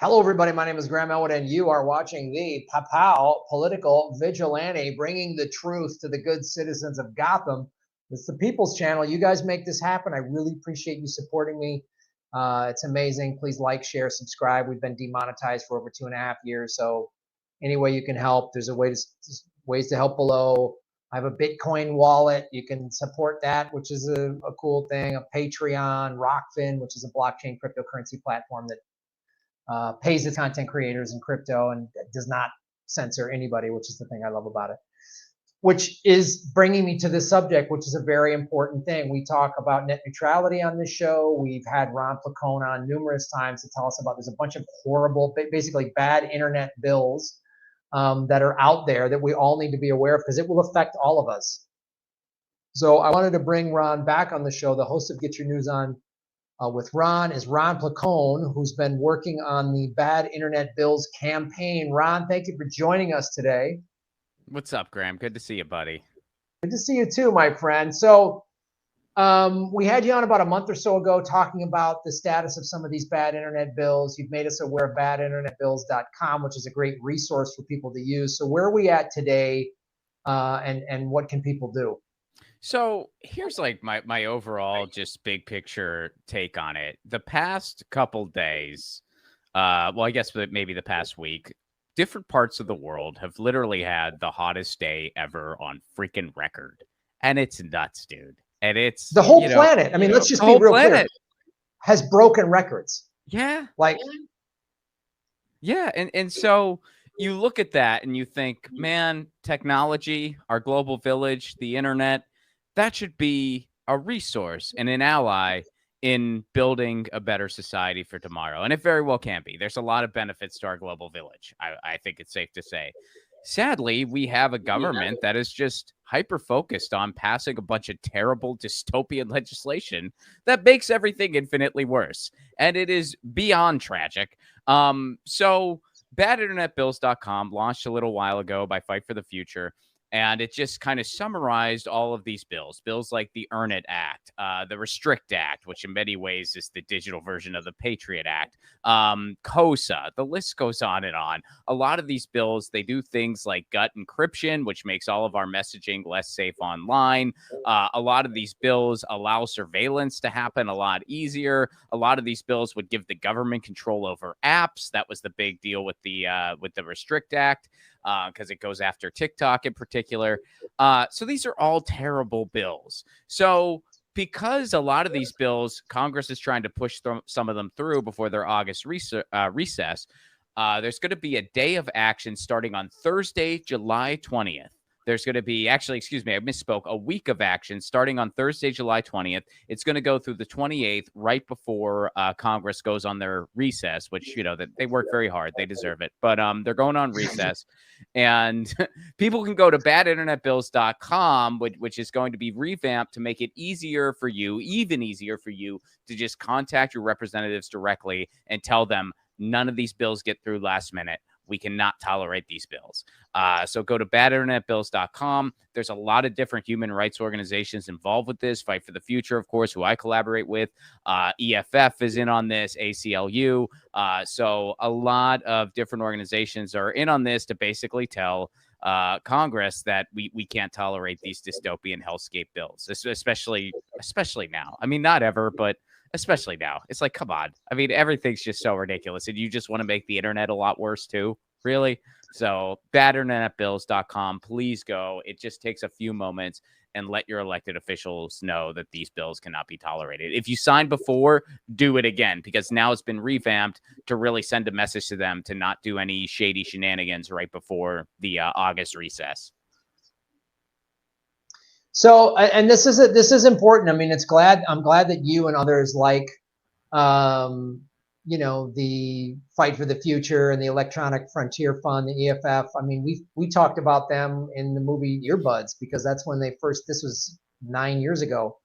Hello, everybody. My name is Graham Elwood, and you are watching the Papal Political Vigilante, bringing the truth to the good citizens of Gotham. It's the People's Channel. You guys make this happen. I really appreciate you supporting me. It's amazing. Please like, share, subscribe. We've been demonetized for over 2.5 years, so any way you can help, there's ways to help below. I have a Bitcoin wallet. You can support that, which is a cool thing. A Patreon, Rockfin, which is a blockchain cryptocurrency platform that pays its content creators in crypto and does not censor anybody, which is the thing I love about it. Which is bringing me to this subject, which is a very important thing. We talk about net neutrality on this show. We've had Ron Placone on numerous times to tell us about there's a bunch of horrible, basically bad internet bills that are out there that we all need to be aware of because it will affect all of us. So I wanted to bring Ron back on the show. The host of Get Your News On with Ron is Ron Placone, who's been working on the Bad Internet Bills campaign. Ron, thank you for joining us today. What's up, Graham? Good to see you, buddy. Good to see you too, my friend. So we had you on about a month or so ago talking about the status of some of these bad internet bills. You've made us aware of badinternetbills.com, which is a great resource for people to use. So where are we at today, and what can people do? So here's like my overall just big picture take on it. The past couple days, well, I guess maybe the past week, different parts of the world have literally had the hottest day ever on freaking record. And it's nuts, dude. And it's the whole planet. I mean, let's just be real clear. Has broken records. Yeah. Yeah. And so you look at that and you think, man, technology, our global village, the internet, that should be a resource and an ally in building a better society for tomorrow. And it very well can be. There's a lot of benefits to our global village. I think it's safe to say. Sadly, we have a government that is just hyper-focused on passing a bunch of terrible dystopian legislation that makes everything infinitely worse. And it is beyond tragic. So badinternetbills.com launched a little while ago by Fight for the Future. And it just kind of summarized all of these bills like the Earn It Act, the Restrict Act, which in many ways is the digital version of the Patriot Act, COSA, the list goes on and on. A lot of these bills, they do things like gut encryption, which makes all of our messaging less safe online. A lot of these bills allow surveillance to happen a lot easier. A lot of these bills would give the government control over apps. That was the big deal with the Restrict Act, because it goes after TikTok in particular. So these are all terrible bills. So because a lot of these bills, Congress is trying to push some of them through before their August recess, there's going to be a day of action starting on Thursday, July 20th. There's going to be, actually, excuse me, I misspoke, a week of action starting on Thursday, July 20th. It's going to go through the 28th, right before Congress goes on their recess, which, you know, that they work very hard. They deserve it. But they're going on recess. And people can go to badinternetbills.com, which is going to be revamped to make it easier for you, even easier for you, to just contact your representatives directly and tell them none of these bills get through last minute. We cannot tolerate these bills. So go to badinternetbills.com. There's a lot of different human rights organizations involved with this. Fight for the Future, of course, who I collaborate with. EFF is in on this, ACLU. So a lot of different organizations are in on this to basically tell Congress that we can't tolerate these dystopian hellscape bills, especially now. I mean, not ever, but especially now. It's like, come on. I mean, everything's just so ridiculous. And you just want to make the internet a lot worse too. Really? So badinternetbills.com, please go. It just takes a few moments and let your elected officials know that these bills cannot be tolerated. If you signed before, do it again, because now it's been revamped to really send a message to them to not do any shady shenanigans right before the August recess. So, and this is important. I mean, I'm glad that you and others like, the Fight for the Future and the Electronic Frontier Fund, the EFF. I mean, we talked about them in the movie Earbuds, because that's when this was 9 years ago,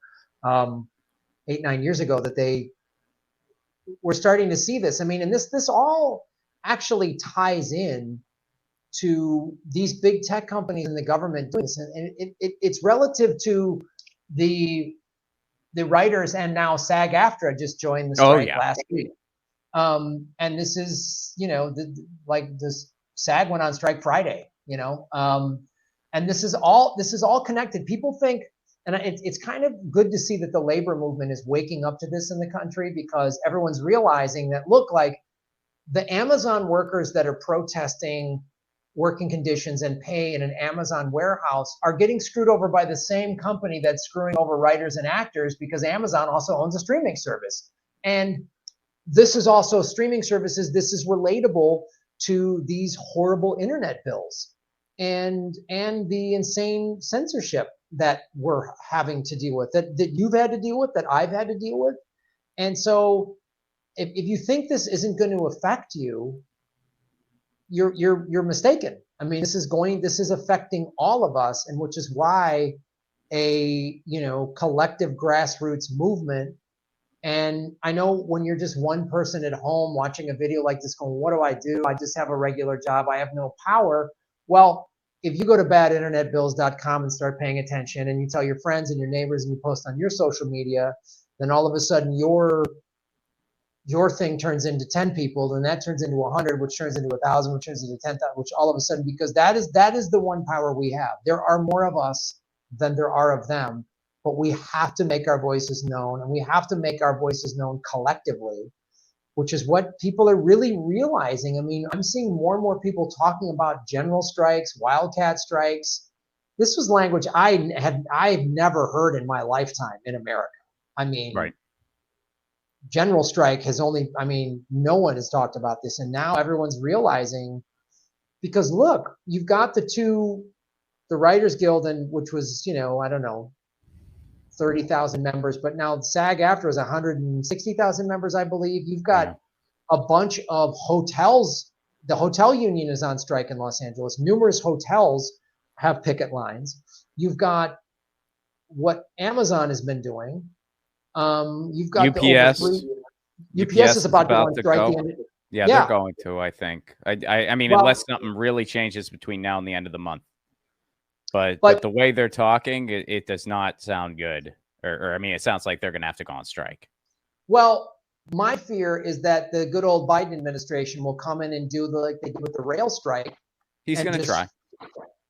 8-9 years ago, that they were starting to see this. I mean, and this all actually ties in to these big tech companies and the government doing this, and it's relative to the writers, and now SAG-AFTRA just joined the strike last week. And this is, like this SAG went on strike Friday, and this is all connected. People think, and it's kind of good to see that the labor movement is waking up to this in the country, because everyone's realizing that, look, like the Amazon workers that are protesting working conditions and pay in an Amazon warehouse are getting screwed over by the same company that's screwing over writers and actors, because Amazon also owns a streaming service. And this is also streaming services. This is relatable to these horrible internet bills and the insane censorship that we're having to deal with, that you've had to deal with, that I've had to deal with. And so if you think this isn't going to affect you, you're mistaken. I mean, this is affecting all of us, and which is why a collective grassroots movement. And I know when you're just one person at home watching a video like this going, what do? I just have a regular job. I have no power. Well, if you go to badinternetbills.com and start paying attention, and you tell your friends and your neighbors and you post on your social media, then all of a sudden your thing turns into 10 people, then that turns into 100, which turns into 1,000, which turns into 10,000, which all of a sudden, because that is the one power we have. There are more of us than there are of them. But we have to make our voices known, and we have to make our voices known collectively, which is what people are really realizing. I mean, I'm seeing more and more people talking about general strikes, wildcat strikes. This was language I've never heard in my lifetime in America. I mean, right. General strike has only, no one has talked about this, and now everyone's realizing, because look, you've got the Writers Guild, and which was, I don't know, 30,000 members, but now SAG-AFTRA is 160,000 members, I believe. You've got a bunch of hotels. The hotel union is on strike in Los Angeles. Numerous hotels have picket lines. You've got what Amazon has been doing. You've got UPS. UPS is about to go on strike. Yeah, they're going to, I think. I mean, unless something really changes between now and the end of the month. But the way they're talking, it does not sound good. Or I mean, it sounds like they're going to have to go on strike. Well, my fear is that the good old Biden administration will come in and do like they did with the rail strike. He's going to try.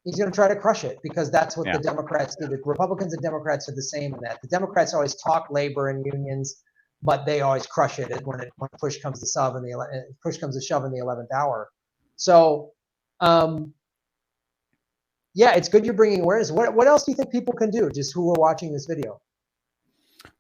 He's going to try to crush it, because that's what the Democrats do. The Republicans and Democrats are the same in that. The Democrats always talk labor and unions, but they always crush it when push comes to shove in the 11th hour. So, yeah, it's good you're bringing awareness. What else do you think people can do, just who are watching this video?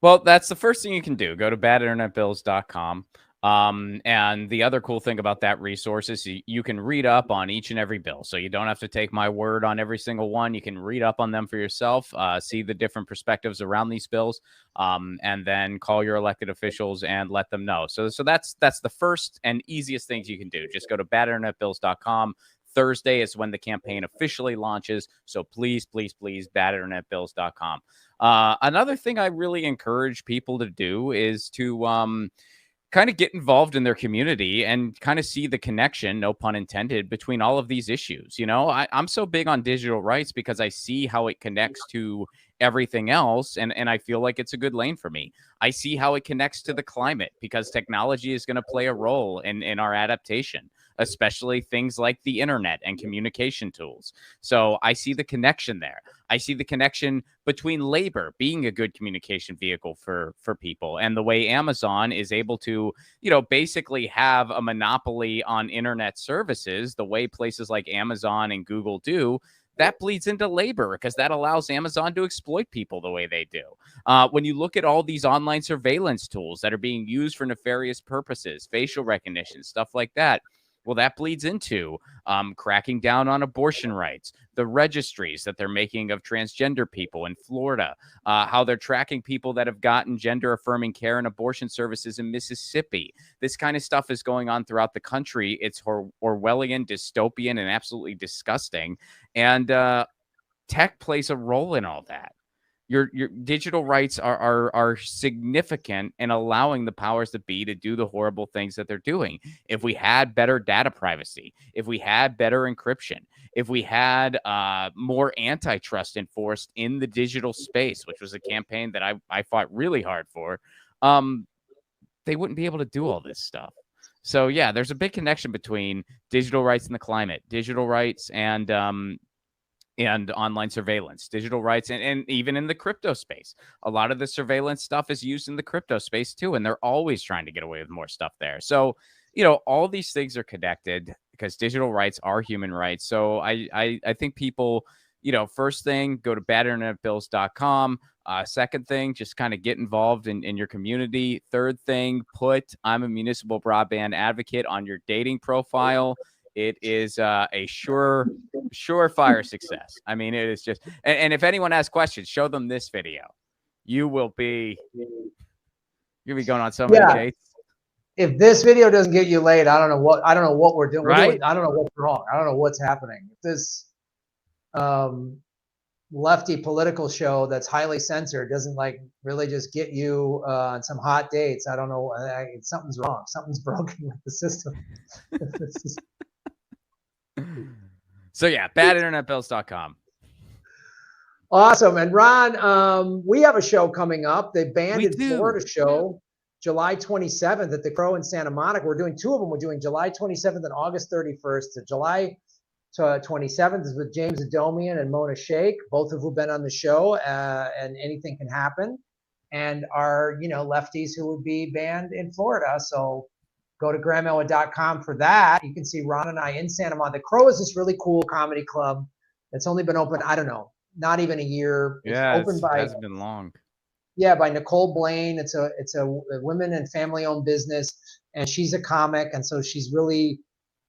Well, that's the first thing you can do. Go to badinternetbills.com. And the other cool thing about that resource is you can read up on each and every bill. So you don't have to take my word on every single one. You can read up on them for yourself, see the different perspectives around these bills, and then call your elected officials and let them know. So that's the first and easiest things you can do. Just go to badinternetbills.com. Thursday is when the campaign officially launches. So please, please, please, badinternetbills.com. Another thing I really encourage people to do is to kind of get involved in their community and kind of see the connection, no pun intended, between all of these issues. I'm so big on digital rights because I see how it connects to everything else. And I feel like it's a good lane for me. I see how it connects to the climate because technology is going to play a role in our adaptation, especially things like the internet and communication tools. So I see the connection there. I see the connection between labor being a good communication vehicle for people, and the way Amazon is able to, basically have a monopoly on internet services, the way places like Amazon and Google do. That bleeds into labor because that allows Amazon to exploit people the way they do. When you look at all these online surveillance tools that are being used for nefarious purposes, facial recognition, stuff like that, well, that bleeds into cracking down on abortion rights, the registries that they're making of transgender people in Florida, how they're tracking people that have gotten gender-affirming care and abortion services in Mississippi. This kind of stuff is going on throughout the country. It's Orwellian, dystopian, and absolutely disgusting. And tech plays a role in all that. Your digital rights are significant in allowing the powers that be to do the horrible things that they're doing. If we had better data privacy, if we had better encryption, if we had more antitrust enforced in the digital space, which was a campaign that I fought really hard for, they wouldn't be able to do all this stuff. So yeah, there's a big connection between digital rights and the climate, digital rights and online surveillance, digital rights, and even in the crypto space. A lot of the surveillance stuff is used in the crypto space too, and they're always trying to get away with more stuff there. So, all these things are connected because digital rights are human rights. So I think people, first thing, go to badinternetbills.com. Second thing, just kind of get involved in your community. Third thing, put I'm a municipal broadband advocate on your dating profile. It is a surefire success. I mean, it is just, and if anyone has questions, show them this video. You'll be going on so many dates. If this video doesn't get you laid, I don't know what we're doing. Right? I don't know what's wrong. I don't know what's happening. If this lefty political show that's highly censored doesn't really just get you on some hot dates, I don't know. Something's wrong. Something's broken with the system. So yeah, badinternetbills.com. Awesome. And Ron, we have a show coming up, the Banded Florida show, July 27th at the Crow in Santa Monica. We're doing two of them. We're doing July 27th and August 31st. So July 27th is with James Adomian and Mona Sheikh, both of who've been on the show, and anything can happen. And our, lefties who would be banned in Florida. So go to grahamelwood.com for that. You can see Ron and I in Santa Monica. The Crow is this really cool comedy club that's only been open, I don't know, not even a year. Yeah, it hasn't been long. Yeah, by Nicole Blaine. It's a women and family owned business, and she's a comic, and so she's really,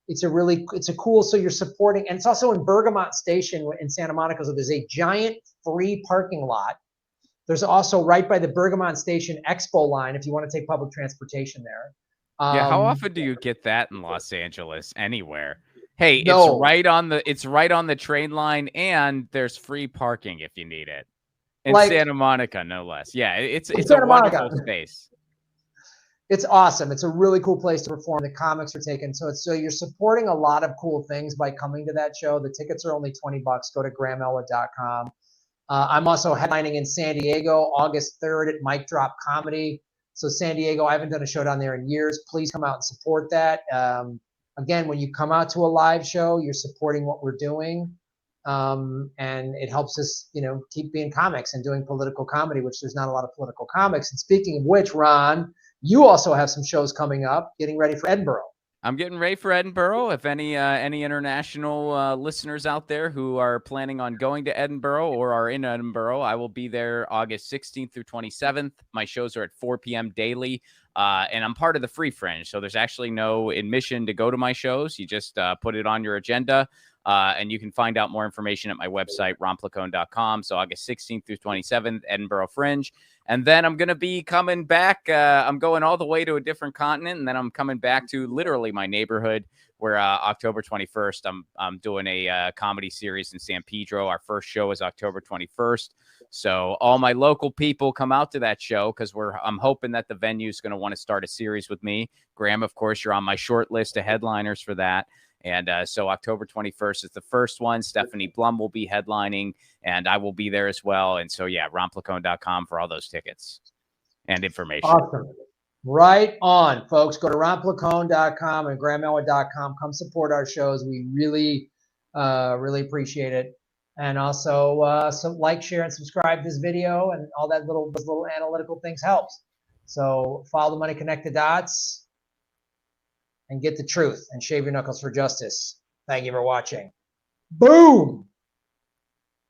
it's a cool. So you're supporting, and it's also in Bergamot Station in Santa Monica. So there's a giant free parking lot. There's also right by the Bergamot Station Expo line if you want to take public transportation there. Yeah, how often do you get that in Los Angeles? Anywhere? Hey, it's right on the train line, and there's free parking if you need it. In Santa Monica, no less. Yeah, it's a wonderful space. It's awesome. It's a really cool place to perform. The comics are taken. So you're supporting a lot of cool things by coming to that show. The tickets are only $20. Go to grahamelwood.com. I'm also headlining in San Diego August 3rd at Mic Drop Comedy. So San Diego, I haven't done a show down there in years. Please come out and support that. Again, when you come out to a live show, you're supporting what we're doing. And it helps us, keep being comics and doing political comedy, which there's not a lot of political comics. And speaking of which, Ron, you also have some shows coming up, getting ready for Edinburgh. I'm getting ready for Edinburgh. If any international listeners out there who are planning on going to Edinburgh or are in Edinburgh, I will be there August 16th through 27th. My shows are at 4 p.m. daily, and I'm part of the Free Fringe, so there's actually no admission to go to my shows. You just put it on your agenda, and you can find out more information at my website, romplacone.com. So August 16th through 27th, Edinburgh Fringe. And then I'm going to be coming back. I'm going all the way to a different continent, and then I'm coming back to literally my neighborhood where October 21st, I'm doing a comedy series in San Pedro. Our first show is October 21st. So all my local people come out to that show because I'm hoping that the venue is going to want to start a series with me. Graham, of course, you're on my short list of headliners for that. And so October 21st is the first one. Stephanie Blum will be headlining, and I will be there as well. And so, yeah, romplacone.com for all those tickets and information. Awesome. Right on, folks. Go to romplacone.com and grahamelwood.com. Come support our shows. We really, really appreciate it. And also, so like, share, and subscribe this video, and all that those little analytical things helps. So follow the money, connect the dots, and get the truth, and shave your knuckles for justice. Thank you for watching. Boom.